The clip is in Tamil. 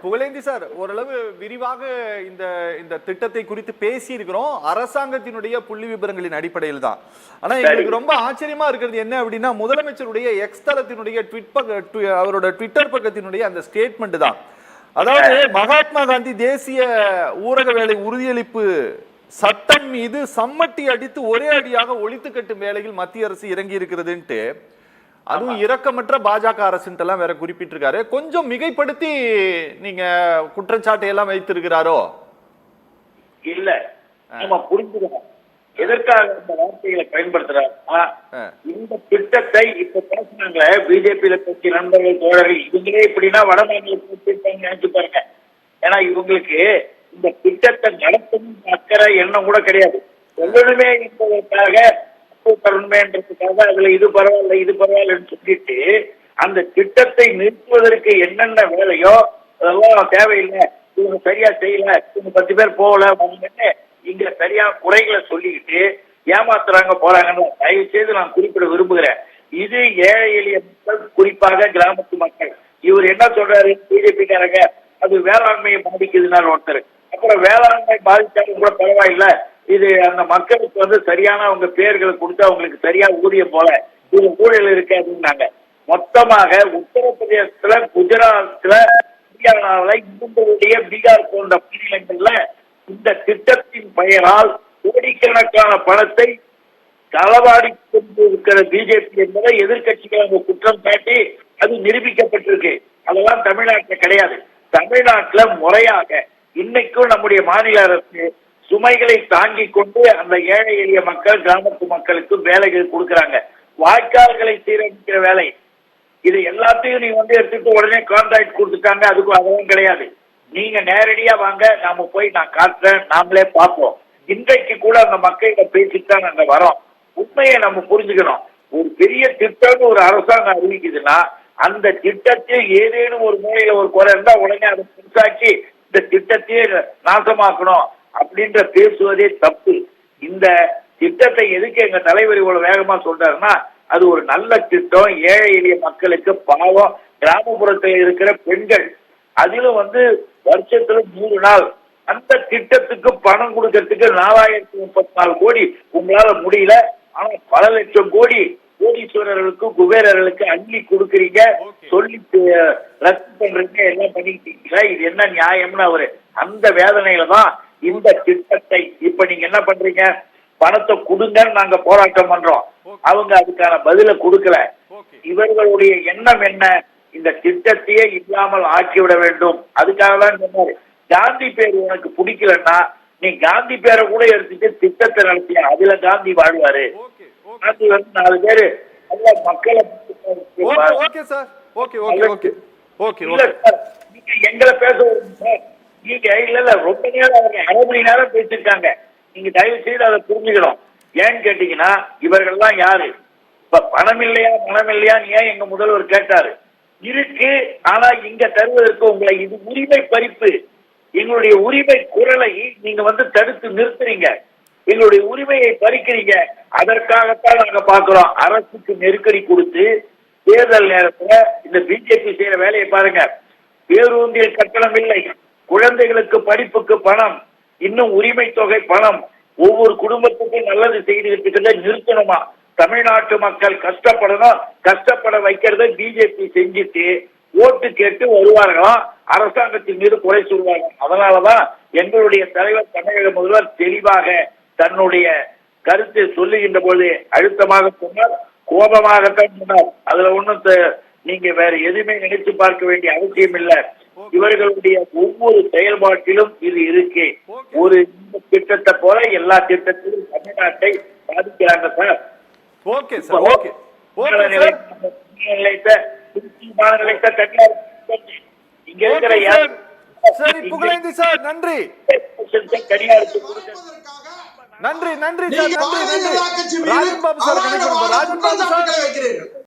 புகழேந்தி சார், ஓரளவு விரிவாக இந்த இந்த திட்டத்தை குறித்து பேசி இருக்கிறோம். அரசாங்கத்தினுடைய புள்ளி விபரங்களின் அடிப்படையில் தான். ஆனா எங்களுக்கு ரொம்ப ஆச்சரியமா இருக்கிறது என்ன அப்படின்னா, முதலமைச்சருடைய எக்ஸ் தளத்தினுடைய அவரோட ட்விட்டர் பக்கத்தினுடைய அந்த ஸ்டேட்மெண்ட் தான். அதாவது மகாத்மா காந்தி தேசிய ஊரக வேலை உறுதியளிப்பு சட்டம் மீது சம்மட்டி அடித்து ஒரே அடியாக ஒழித்து கட்டும் வேலையில் மத்திய அரசு இறங்கி இருக்கிறதுன்ட்டு, அதுவும் இரக்கமற்ற பாஜக அரசுன்ட்டு எல்லாம் வேற குறிப்பிட்டிருக்காரு. கொஞ்சம் மிகைப்படுத்தி நீங்க குற்றச்சாட்டை எல்லாம் வைத்திருக்கிறாரோ? இல்ல, நம்ம புரிஞ்சுக்கணும் எதற்காக இந்த வார்த்தைகளை பயன்படுத்துறாருன்னா, இந்த திட்டத்தை இப்ப பேசினாங்களே பிஜேபியில கட்சி நண்பர்கள் தோழர்கள், இவங்களே இப்படின்னா வடமாநிலத்தில் நினைச்சு பாருங்க. ஏன்னா இவங்களுக்கு இந்த திட்டத்தை நடத்தணும் அக்கறை எண்ணம் கூட கிடையாது. சொல்லணுமே என்பதற்காக தரணுமேன்றதுக்காக அதுல இது பரவாயில்ல இது பரவாயில்லன்னு சொல்லிட்டு அந்த திட்டத்தை நிறுத்துவதற்கு என்னென்ன வேலையோ அதெல்லாம் தேவையில்லை, இவங்க சரியா செய்யல, இவங்க 10 பேர் போகல வாங்கன்னு இங்க சரியா குறைகளை சொல்லிக்கிட்டு ஏமாத்துறாங்க போறாங்கன்னு தயவு செய்து நான் குறிப்பிட விரும்புகிறேன். இது ஏழை எளிய மக்கள், குறிப்பாக கிராமத்து மக்கள். இவர் என்ன சொல்றாரு, பிஜேபி காரங்க அது வேளாண்மையை பாதிக்குதுன்னு ஒருத்தர், அப்புறம் வேளாண்மை பாதிச்சாலும் கூட பரவாயில்ல, இது அந்த மக்களுக்கு வந்து சரியான அவங்க பேர்களை கொடுத்து அவங்களுக்கு சரியா ஊதியம் போல இது ஊழல் இருக்கு அப்படின்னாங்க. மொத்தமாக உத்தரப்பிரதேசத்துல, குஜராத்ல, ஹரியானாவில், இந்துடைய பீகார் போன்ற மாநிலங்கள்ல இந்த திட்டத்தின் பெயரால் கோடிக்கணக்கான பணத்தை களவாடி கொண்டிருக்கிற பிஜேபி என்பதை எதிர்கட்சிகள் அவங்க குற்றம் சாட்டி அது நிரூபிக்கப்பட்டிருக்கு. அதெல்லாம் தமிழ்நாட்டில் கிடையாது. தமிழ்நாட்டில் முறையாக இன்னைக்கும் நம்முடைய மாநில அரசு சுமைகளை தாங்கி கொண்டு அந்த ஏழை எளிய மக்கள், கிராமத்து மக்களுக்கு வேலைகள் கொடுக்கறாங்க. வாய்க்கால்களை சீரமைக்கிற வேலை, இது எல்லாத்தையும் நீங்க வந்து எடுத்துட்டு உடனே கான்ட்ராக்ட் கொடுத்துட்டாங்க, அதுக்கும் அதெல்லாம் கிடையாது. நீங்க நேரடியா வாங்க, நாம போய் நான் காட்டுறேன், நாமளே பார்ப்போம். இன்றைக்கு கூட அந்த மக்களிடம் பேசிட்டு தான் நாங்க வரோம். உண்மையை நம்ம புரிஞ்சுக்கணும். ஒரு பெரிய திட்டம்னு ஒரு அரசாங்கம் அறிவிக்குதுன்னா அந்த திட்டத்தில் ஏதேனும் ஒரு மூலையில ஒரு குறை இருந்தா உடனே அதை புதுசாக்கி இந்த திட்டத்தையே நாசமாக்கணும் அப்படின்ற பேசுவதே தப்பு. இந்த திட்டத்தை எதுக்கு எங்க தலைவர் இவ்வளவு வேகமா சொல்றாருன்னா, அது ஒரு நல்ல திட்டம், ஏழை எளிய மக்களுக்கு, பாவம் கிராமப்புறத்தில் இருக்கிற பெண்கள், அதிலும் வந்து வருஷத்துல 100 நாள் அந்த திட்டத்துக்கு பணம் கொடுக்கறதுக்கு 4034 கோடி உங்களால முடியல. ஆனா பல லட்சம் கோடி கோடீஸ்வரர்களுக்கு, குபேரர்களுக்கு அள்ளி கொடுக்குறீங்க, சொல்லி ரத்து பண்றீங்க, எல்லாம் பண்ணிக்கிட்டீங்களா, இது என்ன நியாயம்னு அவரு அந்த வேதனையில தான் இந்த திட்டத்தை இப்ப நீங்க என்ன பண்றீங்க, பணத்தை கொடுங்கன்னு நாங்க போராட்டம் பண்றோம், அவங்க அதுக்கான பதில கொடுக்கல. இவர்களுடைய எண்ணம் என்ன, இந்த திட்டத்தையே இல்லாமல் ஆக்கிவிட வேண்டும். அதுக்காக தான் சொன்னாரு, காந்தி பேர் உனக்கு பிடிக்கலன்னா நீ காந்தி பேரை கூட எடுத்துட்டு திட்டத்தை நடத்திய, அதுல காந்தி வாழ்வாரு. காந்தி வந்து 4 பேரு மக்களை எங்களை பேச நீங்க இல்ல ரொம்ப நேரம் அவங்க 1/2 மணி நேரம் பேசிருக்காங்க. நீங்க தயவு செய்து அதை புரிஞ்சுக்கணும். ஏன்னு கேட்டீங்கன்னா இவர்கள்லாம் யாரு, இப்ப பணம் இல்லையா மனம் இல்லையான்னு ஏன் எங்க முதல்வர் கேட்டாரு. இருக்கு, ஆனா இங்க தருவதற்கு உங்களை இது உரிமை பறிப்பு, எங்களுடைய உரிமை குரலை நீங்க வந்து தடுத்து நிறுத்துறீங்க, எங்களுடைய உரிமையை பறிக்கிறீங்க. அதற்காகத்தான் நாங்க பாக்குறோம். அரசுக்கு நெருக்கடி கொடுத்து தேர்தல் நேரத்துல இந்த பிஜேபி செய்யற வேலையை பாருங்க. பேருந்தில் கட்டணம் இல்லை, குழந்தைகளுக்கு படிப்புக்கு பணம், இன்னும் உரிமை தொகை பணம், ஒவ்வொரு குடும்பத்துக்கும் நல்லது செய்துகிட்டு நிறுத்தணுமா. தமிழ்நாட்டு மக்கள் கஷ்டப்படணும், கஷ்டப்பட வைக்கிறத பிஜேபி செஞ்சுட்டு ஓட்டு கேட்டு வருவார்களாம், அரசாங்கத்தின் மீது குறை சொல்வாங்க. அதனாலதான் எங்களுடைய தலைவர் தமிழக முதல்வர் தெளிவாக தன்னுடைய கருத்தை சொல்லுகின்ற போது அழுத்தமாக சொன்னார், கோபமாகத்தான் சொன்னார். அதுல ஒண்ணும் நீங்க வேற எதுவுமே நினைச்சு பார்க்க வேண்டிய அவசியம் இல்லை. இவர்களுடைய ஒவ்வொரு செயல்பாட்டிலும் இது இருக்கு. ஒரு இந்த திட்டத்தை போல எல்லா திட்டத்திலும் தமிழ்நாட்டை பாதிக்கிறாங்க சார். Okay sir, okay. இங்க இருக்கிற சரி புகழேந்தி சார், நன்றி நன்றி நன்றி சார், நன்றி நன்றி. Rajan Babu sir, Rajan Babu sir